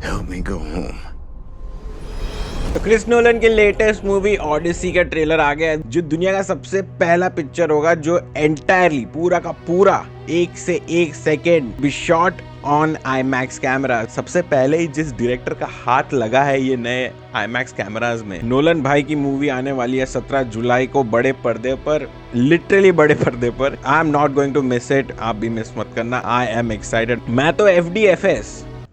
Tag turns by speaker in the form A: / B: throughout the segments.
A: Help me go home.
B: तो Chris Nolan के latest movie Odyssey का ट्रेलर आ गया है, जो दुनिया का सबसे पहला पिक्चर होगा जो एंटायरली पूरा का पूरा 1 से 1 second B shot on IMAX camera. सबसे पहले ही जिस डायरेक्टर का हाथ लगा है ये नए IMAX कैमरास में, नोलन भाई की मूवी आने वाली है 17 जुलाई को बड़े पर्दे पर, लिटरली बड़े पर्दे पर। I am not going to miss it, आप भी मिस मत करना। I am excited. मैं तो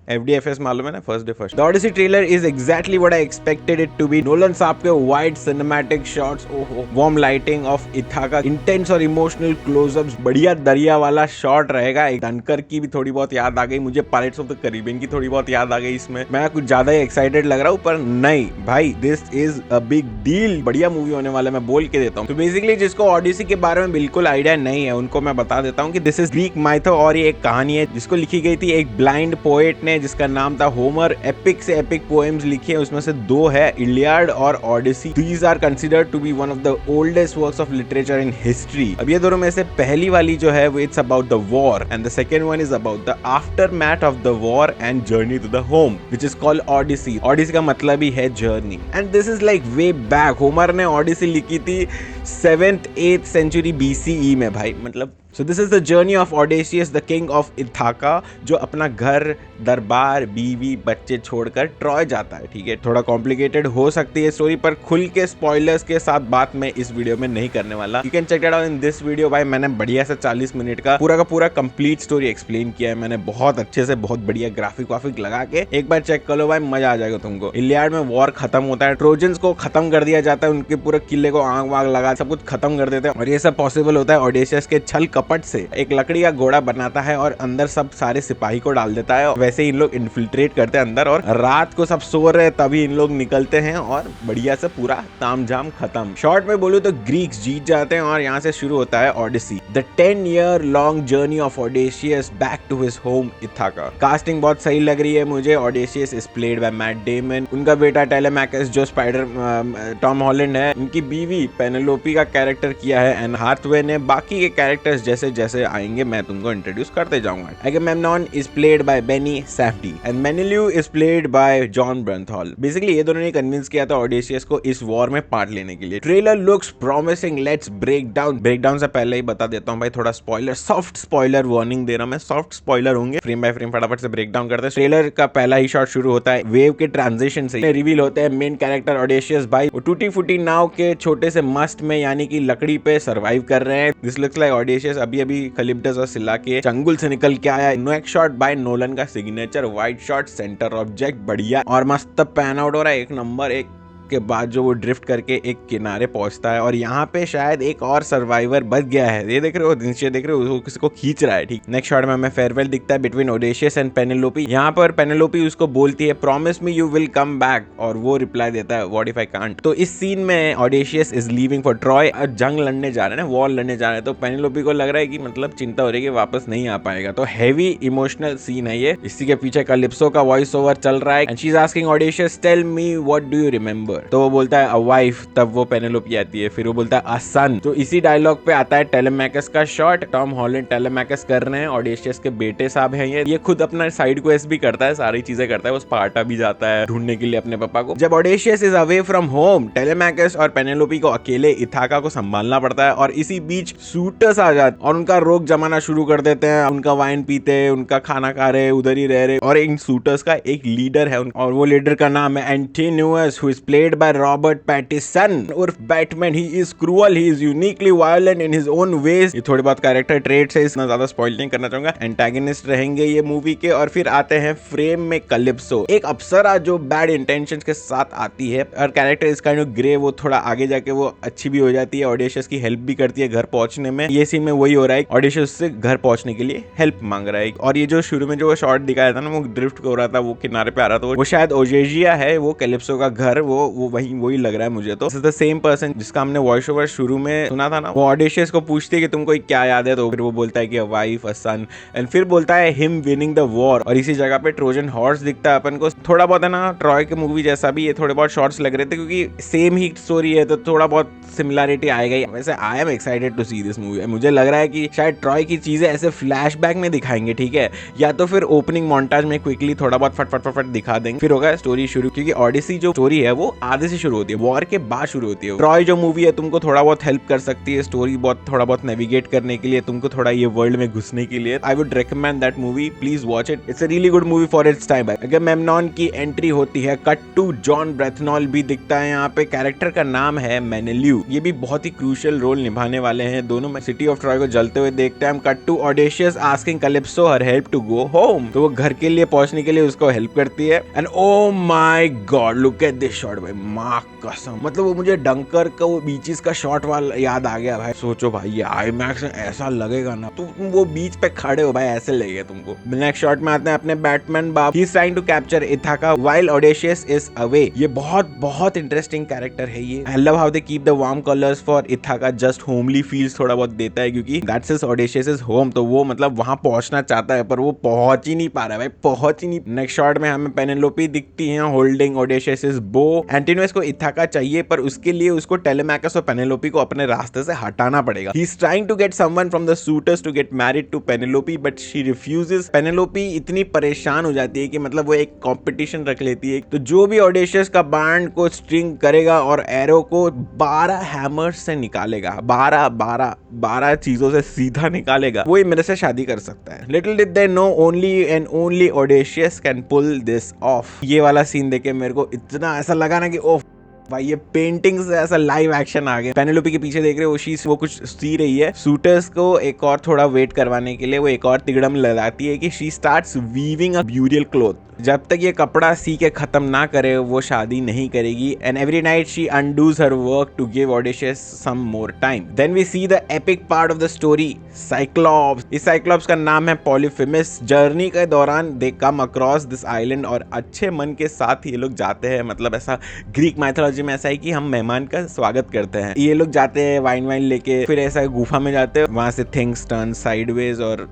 B: FDFS मालूम है ना, first day first. The Odyssey trailer is exactly what I expected it to be. Nolan साहब के वाइड सिनेमैटिक शॉट्स, ओहो, warm lighting of Ithaca, intense और इमोशनल क्लोजअप्स, बढ़िया दरिया वाला शॉट रहेगा। एक डनकर की भी थोड़ी बहुत याद आ गई मुझे, पायरेट्स ऑफ द कैरिबियन की थोड़ी बहुत याद आ गई इसमें। मैं कुछ ज्यादा ही एक्साइटेड लग रहा हूँ, पर नहीं भाई, this is a big deal. बढ़िया मूवी होने वाला, मैं बोल के देता हूँ। तो बेसिकली जिसको ऑडिसी के बारे में बिल्कुल आइडिया नहीं है उनको मैं बता देता हूँ कि दिस इज ग्रीक माइथो, और ये एक कहानी है जिसको लिखी गई थी एक ब्लाइंड पोएट ने जिसका नाम था होमर। एपिक से एपिक पोएम्स लिखी है, उसमें से 2 है, इलियाड और Odyssey. These are considered to be one of the oldest works of literature in history. अब ये दोनों में से पहली वाली जो है वो it's about the war and the second one is about the aftermath of the war and journey to the home, which is called Odyssey. Odyssey का मतलब ही है journey, and this is like way back. Homer ने Odyssey लिखी थी 7th 8th century BCE में भाई, मतलब। So this is the journey of Odysseus, the king of Ithaca, जो अपना घर, दरबार, बीवी, बच्चे छोड़कर ट्रॉय जाता है। ठीक है, थोड़ा कॉम्प्लिकेटेड हो सकती है स्टोरी, पर खुल के स्पॉयलर्स के साथ बात मैं इस वीडियो में नहीं करने वाला। You can check it out in this video. भाई मैंने बढ़िया से 40 मिनट का पूरा कंप्लीट स्टोरी एक्सप्लेन किया है मैंने, बहुत अच्छे से, बहुत बढ़िया ग्राफिक वाफिक लगा के। एक बार चेक कर लो भाई, मजा आ जाएगा तुमको। इलियाड में वॉर खत्म होता है, ट्रोजन्स को खत्म कर दिया जाता है, उनके पूरे किले को आग वाग लगा सब कुछ खत्म कर देते हैं, और ये सब पॉसिबल होता है ओडेसियस के छल कपट से। एक लकड़ी का घोड़ा बनाता है और अंदर सब सारे सिपाही को डाल देता है, वैसे इन लोग इन्फिल्ट्रेट करते हैं अंदर, और रात को सब सो रहे तभी इन लोग निकलते हैं और बढ़िया से पूरा तामझाम खत्म। शॉर्ट में बोलूं तो ग्रीक्स जीत जाते हैं और यहाँ से शुरू होता है Odyssey, the 10-year long journey of Odysseus back to his home Ithaca। Casting बहुत सही लग रही है मुझे। Odysseus is played by Matt Damon, उनका बेटा टेलेमैकस जो स्पाइडर टॉम हॉलैंड है, उनकी बीवी पेनेलोपी का कैरेक्टर किया है एन हार्थवे ने। बाकी के कैरेक्टर्स जैसे जैसे आएंगे मैं तुमको इंट्रोड्यूस करते जाऊंगा। Agamemnon is played by Benny Safdie and Menelaus is played by John Bernthal। Basically ये दोनों ने कन्विंस किया था Odysseus को इस वॉर में पार्ट लेने के लिए। Trailer looks promising, let's break down से पहले ही बता देता हूँ भाई, थोड़ा स्पॉइलर, सॉफ्ट स्पॉइलर वार्निंग दे रहा हूँ मैं, सॉफ्ट स्पॉइलर होंगे। फ्रेम बाय फ्रेम फटाफट से ब्रेक डाउन करते हैं। ट्रेलर का पहला ही शॉट शुरू होता है वेव के ट्रांजिशन से, रिवील होते हैं मेन कैरेक्टर Odysseus भाई, वो टूटी फूटी नाव के छोटे से मस्ट में यानी कि लकड़ी पे सर्वाइव कर रहे हैं। दिस लुक्स लाइक Odysseus अभी कलिप्टस और सिला के चंगुल से निकल के आया। नेक्स्ट शॉट बाय नोलन का signature wide shot, centre object बढ़िया और मस्त पैन आउट हो रहा है, एक नंबर। एक के बाद जो वो ड्रिफ्ट करके एक किनारे पहुंचता है और यहाँ पे शायद एक और सर्वाइवर बच गया है, ये देख रहे हो, नीचे देख रहे हो, वो किसी को खींच रहा है। ठीक, नेक्स्ट शॉट में हमें फेयरवेल दिखता है बिटवीन ओडेशियस एंड पेनेलोपी। यहाँ पर पेनेलोपी उसको बोलती है promise me you will come back, और वो रिप्लाई देता है व्हाट इफ आई कांट। तो इस सीन में ओडेशियस इज लीविंग फॉर ट्रॉय, जंग लड़ने जा रहे हैं, वॉर लड़ने जा रहे हैं। तो पेनेलोपी को लग रहा है कि मतलब चिंता हो रही है कि वापस नहीं आ पाएगा। तो हैवी इमोशनल सीन है ये। इसी के पीछे कैलिप्सो का वॉइस ओवर चल रहा है and she is asking Odysseus tell me what do you remember. तो वो बोलता है अ वाइफ, तब वो पेनेलोपी आती है, फिर वो बोलता है अ सन। तो इसी डायलॉग पे आता है टेलेमैकस का शॉट, टॉम हॉलैंड टेलेमैकस कर रहे हैं, ऑडेशियस के बेटे साहब हैं ये खुद अपना साइड क्वेस्ट भी करता है, सारी चीजें करता है, वो स्पार्टा भी जाता है ढूंढने के लिए अपने पापा को। जब Odysseus is away from home, Telemachus और पेनेलोपी को अकेले इथाका को संभालना पड़ता है, और इसी बीच सूटर्स आ जाते और उनका रोग जमाना शुरू कर देते हैं, उनका वाइन पीते, उनका खाना खा रहे, उधर ही रह रहे। और इन सूटर्स का एक लीडर है और वो लीडर का नाम है Antinous, who is played by Robert Pattinson उर्फ Batman. He is cruel, he is uniquely violent in his own ways. ये थोड़ी बहुत कैरेक्टर ट्रेट्स है, इतना ज्यादा स्पॉइल नहीं करना चाहूंगा। एंटागनिस्ट रहेंगे ये मूवी के। और फिर आते हैं फ्रेम में कैलिप्सो, एक अप्सरा जो बैड इंटेंशंस के साथ आती है, और character is kind of grey, वो थोड़ा आगे जाके वो अच्छी भी हो जाती है, ऑडेशियस की हेल्प भी करती है घर पहुंचने में। ये सीन में वही हो रहा है, ऑडेशियस से घर पहुंचने के लिए हेल्प मांग रहा है। और ये जो शुरू में जो शॉट दिखाया था ना, वो ड्रिफ्ट हो रहा था, वो किनारे पे आ रहा था, वो शायद ओजेजिया है, वो कैलिप्सो का घर, वो वो वही लग रहा है मुझे। तो द सेम पर्सन जिसका हमने वॉइस ओवर शुरू में सुना था ना, वो ऑडिशियस को पूछती है कि तुमको क्या याद है, तो फिर वो बोलता है कि a wife, a sun, and फिर बोलता है हिम विनिंग द वॉर। और इसी जगह पे ट्रोजन हॉर्स दिखता है अपन को। थोड़ा बहुत है ना ट्रॉय के मूवी जैसा भी ये थोड़े बहुत शॉर्ट्स लग रहे थे, क्योंकि सेम ही स्टोरी है तो थोड़ा बहुत सिमिलरिटी आएगा ही। वैसे I am excited to see this movie. मुझे लग रहा है कि शायद ट्रॉय की चीजें ऐसे फ्लैशबैक में दिखाएंगे, ठीक है, या तो फिर ओपनिंग मोन्टाज में क्विकली थोड़ा बहुत फट दिखा देंगे, फिर होगा स्टोरी शुरू। क्योंकि ओडिसी जो स्टोरी है वो आधे से शुरू होती है, वॉर के बाद शुरू होती है। ट्रॉय जो मूवी है तुमको थोड़ा बहुत हेल्प कर सकती है स्टोरी बहुत थोड़ा बहुत नेविगेट करने के लिए, तुमको थोड़ा ये वर्ल्ड में घुसने के लिए। I would recommend that movie, please watch it, it's a really good movie for its time. Agamemnon की एंट्री होती है, कट टू जॉन ब्रेथनॉल भी दिखता है यहाँ पे। कैरेक्टर का नाम है मेनेल्यू, ये भी बहुत ही क्रूशियल रोल निभाने वाले हैं दोनों में। सिटी ऑफ ट्रॉय को जलते हुए देखते हैं हम। Cut to Odysseus asking Calypso her help to go home, तो वो घर के लिए पहुंचने के लिए उसको हेल्प करती है। And oh my God look at this shot भाई, माँ कसम, मतलब वो मुझे डंकर का वो बीचेस का शॉट वाला याद आ गया भाई। सोचो भाई ये आईमैक्स में ऐसा लगेगा ना, तुम वो बीच पे खड़े हो भाई, ऐसे लगेगा तुमको। नेक्स्ट शॉट में आते हैं अपने बैटमैन बाप, he is trying to capture Ithaca while Odysseus is away. ये बहुत इंटरेस्टिंग कैरेक्टर है ये। I love how they keep the warm colours for Ithaca, just homely feels थोड़ा बहुत देता है, क्योंकि दैट्स हिज ऑडेशियस होम। तो वो मतलब वहां पहुंचना चाहता है पर वो पहुंच ही नहीं पा रहा है भाई, पहुंच ही नहीं। नेक्स्ट शॉट में हमें पेनेलोपी दिखती है होल्डिंग ऑडेशियस बो। एंटिनोस को इथाका चाहिए पर उसके लिए उसको टेलेमैकस और पेनेलोपी को अपने रास्ते से हटाना पड़ेगा। He is trying to get someone from the suitors to get married to Penelope but she refuses. Penelope इतनी परेशान हो जाती है कि मतलब वो एक कंपटीशन रख लेती है, तो जो भी ऑडेशियस का बैंड को स्ट्रिंग करेगा और एरो को 12 हैमर्स से निकालेगा, 12 चीजों से सीधा निकालेगा, वो मेरे से शादी कर सकता है। Little did they know only and only Odysseus can pull this off. ये वाला सीन देखे मेरे को इतना ऐसा लगा ना कि ओह भाई ये पेंटिंग से ऐसा लाइव एक्शन आ गया। पेनेलोपी के पीछे देख रहे हो वो कुछ सी रही है। सूटर्स को एक और थोड़ा वेट करवाने के लिए वो एक और तिगड़म लगाती है कि she starts weaving a burial cloth. जब तक ये कपड़ा सी के खत्म ना करे वो शादी नहीं करेगी। And every night she undoes her work to give Odysseus some more time. Then we see the epic part of the story, Cyclops. इस साइक्लॉप्स का नाम है पॉलीफेमस। जर्नी के दौरान they come across this island और अच्छे मन के साथ ये लोग जाते हैं। मतलब ऐसा ग्रीक माइथोलॉजी में ऐसा है कि हम मेहमान का स्वागत करते हैं। ये लोग जाते हैं वाइन लेके, फिर ऐसा गुफा में जाते हैं, वहां से थिंग्स टर्न साइडवेज और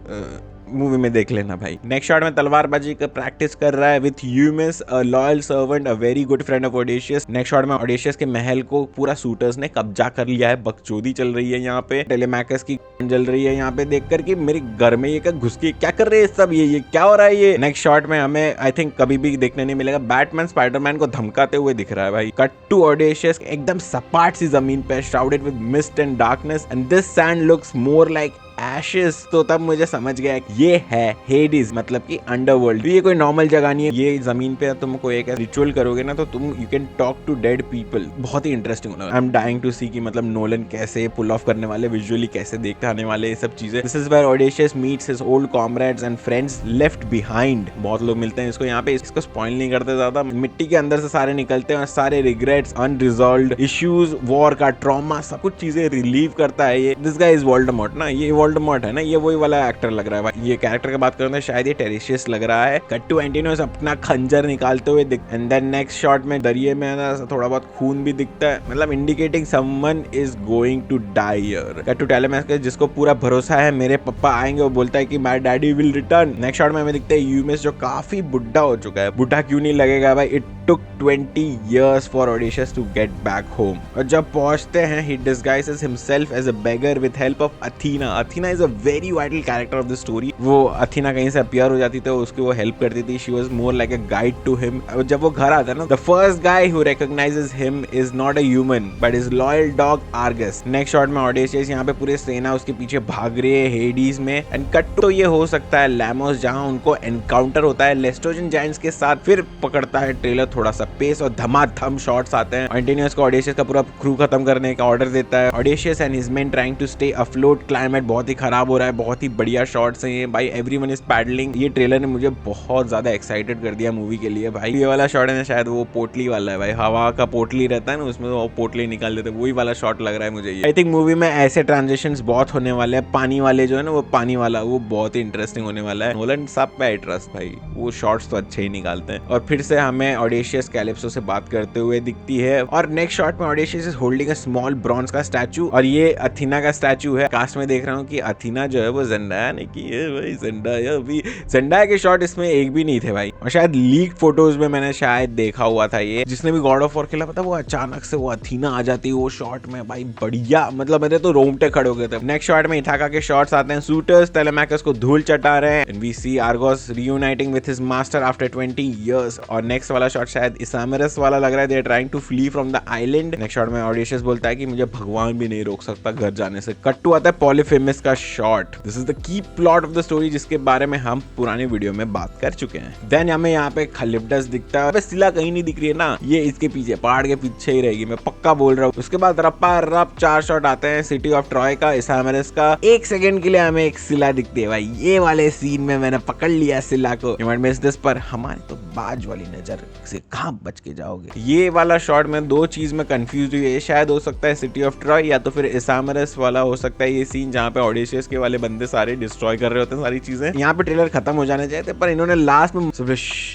B: मूवी में देख लेना भाई। नेक्स्ट शॉट में तलवारबाजी का प्रैक्टिस कर रहा है with Eumaeus, a loyal servant, a very good friend of Odysseus. Next shot में ऑडेशियस के महल को पूरा सूटर्स ने कब्जा कर लिया है, बकचोदी चल रही है यहाँ पे। टेलेमैकस की जल रही है यहाँ पे देख कर कि मेरे घर में ये घुस के क्या कर रहे हैं सब, ये क्या हो रहा है ये। नेक्स्ट शॉट में हमें आई थिंक कभी भी देखने नहीं मिलेगा, बैटमैन स्पाइडरमैन को धमकाते हुए दिख रहा है भाई। कट टू ऑडेशियस एकदम सपाट सी जमीन पे, shrouded with mist and darkness, and this sand looks more like ashes. तो तब मुझे समझ गया ये है हेडिस, मतलब कि अंडरवर्ल्ड। ये कोई नॉर्मल जगह नहीं है, ये जमीन पे तुम कोई एक रिचुअल करोगे ना तो तुम you can talk to dead people. बहुत ही इंटरेस्टिंग होगा। I am dying to see कि मतलब नोलन कैसे पुल ऑफ करने वाले, विजुअली कैसे देखते आने वाले ये सब चीजें। This is where Odysseus meets his old comrades and friends left behind. बहुत लोग मिलते हैं इसको यहाँ पे, इसको स्पॉइल नहीं करते ज्यादा। मिट्टी के अंदर से सारे निकलते हैं और सारे रिग्रेट्स, अनरिजॉल्व्ड इश्यूज, वॉर का ट्रॉमा, सब कुछ चीजें रिलीव करता है ये। दिस गाय इज वोल्डेमॉर्ट ना, ये वोल्डेमॉर्ट है ना, ये वही वाला एक्टर लग रहा है भाई। ये कैरेक्टर की बात करूं तो शायद ये टेरिशियस लग रहा है। कट टू एंटिनोस अपना खंजर निकालते हुए एंड देन नेक्स्ट शॉट में दरिये में ना थोड़ा बहुत खून भी दिखता है, मतलब indicating someone is going to die here. Cut to Telemachus जिसको पूरा भरोसा है मेरे पापा आएंगे, वो बोलता है कि my daddy will return. Next shot में हमें दिखते हैं यूमिस जो काफी बुढ़ा हो चुका है। बुढ़ा क्यों नहीं लगेगा भाई, it took 20 years for Odysseus to get back home. और जब पहुंचते हैं he disguises himself as a beggar with help of Athena. Athena is a very vital character of the story. वो Athena कहीं से appear हो जाती थी, उसकी वो help करती थी. She was more like a guide to him. और जब वो घर आता है ना, the first guy who recognizes him is not a human but his loyal dog Argus. Next shot में Odysseus यहाँ पे पूरे सेना उसके पीछे भाग रही है हेडीज में। एंड कट तो ये हो सकता है लैमोस जहाँ उनको एनकाउंटर होता है लेस्टोजन जायंट्स के साथ। फिर पकड़ता है ट्रेलर थोड़ा सा पेस और धमाधम शॉट्स आते हैं। एंटिनियस को ऑडेशियस का पूरा क्रू खत्म करने का ऑर्डर देता है। Odysseus and his men trying to stay afloat. Climate बहुत ही खराब हो रहा है, बहुत ही बढ़िया शॉट्स हैं ये भाई। Everyone is paddling. ये ट्रेलर ने मुझे बहुत ज्यादा एक्साइटेड कर दिया मूवी के लिए भाई। ये वाला शॉट है ना, शायद वो पोटली वाला है भाई, हवा का पोटली रहता है ना, उसमें वो पोटली निकाल देते, वही वाला शॉट लग रहा है मुझे। आई थिंक मूवी में ऐसे ट्रांजिशंस बहुत होने वाले हैं। पानी वाले जो है ना, वो पानी वाला वो बहुत ही इंटरेस्टिंग होने वाला है। नोलन साहब पे आई ट्रस्ट भाई, वो शॉट्स तो अच्छे ही निकालते हैं। और फिर से हमें ऑडेशियस ऑडिशियस कैलिप्सो से बात करते हुए दिखती है। और नेक्स्ट शॉट में audacious is holding a small bronze का स्टैचू, और ये अथीना का स्टैचू है। कास्ट में देख रहा हूँ कि अथीना जो है वो ज़ेंडाया ने की है भाई। ज़ेंडाया के शॉट इसमें एक भी नहीं थे भाई, और शायद लीक फोटोज में मैंने शायद देखा हुआ था। ये जिसने भी गॉड ऑफ वॉर खेला पता, वो अचानक से वो अथीना आ जाती है वो शॉट में भाई, बढ़िया। मतलब मेरे तो रोंगटे खड़े हो गए थे। नेक्स्ट शॉट में इथाका के शॉट्स आते हैं। सूटर्स टेलेमैकस को धूल चटा रहे हैं। We see Argos reuniting with his master after 20 years. और नेक्स्ट वाला शॉट शायद इसामरस वाला लग रहा है। They are trying to flee from the island. Next shot में ऑडिशियस बोलता है कि मुझे भगवान भी नहीं रोक सकता घर जाने से। कट टू आता है पॉलीफेमस का shot. This is the key plot of the story, जिसके बारे में हम पुराने वीडियो में बात कर चुके हैं। देन हमें यहाँ पे खलिप्टस दिखता है। सिला कहीं नहीं दिख रही है ना, ये इसके पीछे पहाड़ के पीछे ही रहेगी, मैं पक्का बोल रहा हूँ। उसके बाद रप्पा रप 4 शॉट आते हैं सिटी ऑफ ट्रॉय का, इसामरस का। 1 सेकंड के लिए हमें एक सिला दिखती है भाई। ये वाले सीन में मैंने पकड़ लिया सिला को। यू माइट मिस दिस, पर हमारे तो बाज वाली नजर से कहां बच के जाओगे। ये वाला शॉट में 2 चीज में कंफ्यूज हुई है। शायद हो सकता है सिटी ऑफ ट्रॉय, या तो फिर इसामरस वाला हो सकता है ये सीन जहाँ पे ऑडिशियस के वाले बंदे सारे डिस्ट्रॉय कर रहे होते हैं सारी चीजें। यहाँ पे ट्रेलर खत्म हो जाने चाहिए थे, पर इन्होंने लास्ट में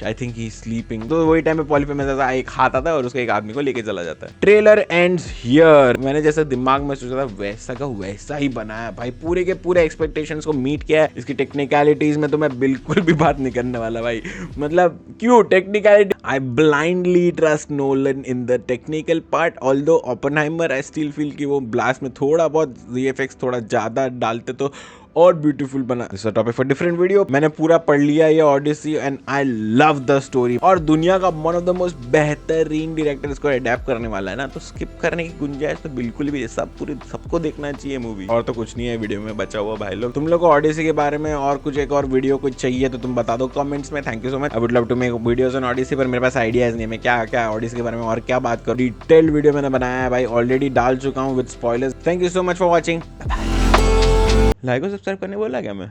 B: आई थिंक ही स्लीपिंग, तो वही टाइम पे पॉलीफेमस ऐसा एक हाथ आता है और उसके एक आदमी को लेके चला जाता है। Trailer ends here. मैंने जैसा दिमाग में सोचा था वैसा का वैसा ही बनाया भाई। पूरे के पूरे एक्सपेक्टेशंस को मीट किया है। इसकी टेक्निकलिटीज में तो मैं बिल्कुल भी बात नहीं करने वाला भाई। मतलब क्यों technicality, I blindly trust Nolan in the technical part. Although Oppenheimer I still feel कि वो ब्लास्ट में थोड़ा बहुत वीएफएक्स थोड़ा ज्यादा डालते तो और ब्यूटीफुल बना। This is topic for different video. मैंने पूरा पढ़ लिया ये Odyssey and I love the story. और दुनिया का वन ऑफ द मोस्ट बेहतरीन डायरेक्टर इसको अडेप्ट करने वाला है ना, तो स्किप करने की गुंजाइश तो बिल्कुल भी, सब पूरी सबको देखना चाहिए मूवी। और तो कुछ नहीं है वीडियो में बचा हुआ भाई लोग। तुम लोग को ऑडिसी के बारे में और कुछ एक और वीडियो कुछ चाहिए तो तुम बता दो कमेंट्स में। Thank you so much. I would love to make videos on Odyssey, पर मेरे पास आइडियाज नहीं है मैं क्या क्या ऑडिसी के बारे में और क्या बात करूं। डिटेल्ड वीडियो मैंने बनाया है भाई, ऑलरेडी डाल चुका हूँ with spoilers. Thank you so much for watching. Like और सब्सक्राइब करने बोला क्या मैं?